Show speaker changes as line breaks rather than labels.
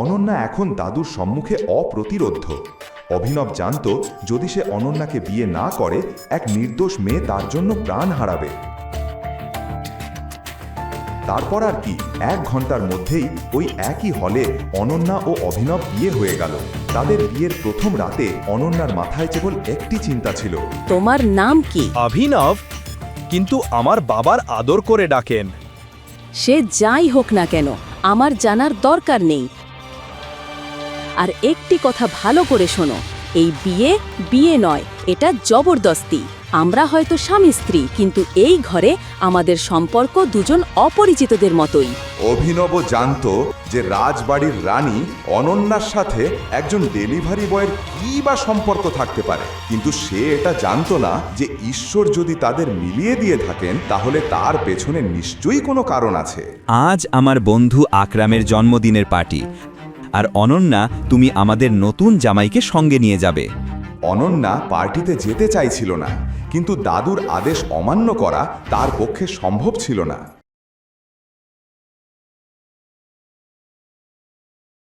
অনন্যা এখন দাদুর সম্মুখে অপ্রতিরোধ্য। অভিনব জানত যদি সে অনন্যাকে বিয়ে না করে এক নির্দোষ মেয়ে তার জন্য প্রাণ হারাবে। তারপর আর কি, 1 ঘন্টার মধ্যেই ওই একই হলে অনন্যা ও অভিনব বিয়ে হয়ে গেল। তাদের বিয়ের প্রথম রাতে অনন্যার মাথায় কেবল একটি চিন্তা ছিল।
তোমার নাম কি?
অভিনব, কিন্তু আমার বাবার আদর করে ডাকেন।
সে যাই হোক না কেন, আমার জানার দরকার নেই। আর একটি কথা ভালো করে শোনো, এই বিয়ে নয়, এটা জবরদস্তি। আমরা হয়তো স্বামী স্ত্রী, কিন্তু এই ঘরে আমাদের সম্পর্ক দুজন অপরিচিতদের মতোই।
অভিনব জানত যে রাজবাড়ির রানী অনন্যার সাথে একজন ডেলিভারি বয়ের কী বা সম্পর্ক থাকতে পারে, কিন্তু সে এটা জানত না যে ঈশ্বর যদি তাদের মিলিয়ে দিয়ে থাকেন তাহলে তার পেছনে নিশ্চয়ই কোনো কারণ আছে।
আজ আমার বন্ধু আকরামের জন্মদিনের পার্টি, আর অনন্যা, তুমি আমাদের নতুন জামাইকে সঙ্গে নিয়ে যাবে।
অনন্যা পার্টিতে যেতে চাইছিল না, কিন্তু দাদুর আদেশ অমান্য করা তার পক্ষে সম্ভব ছিল না।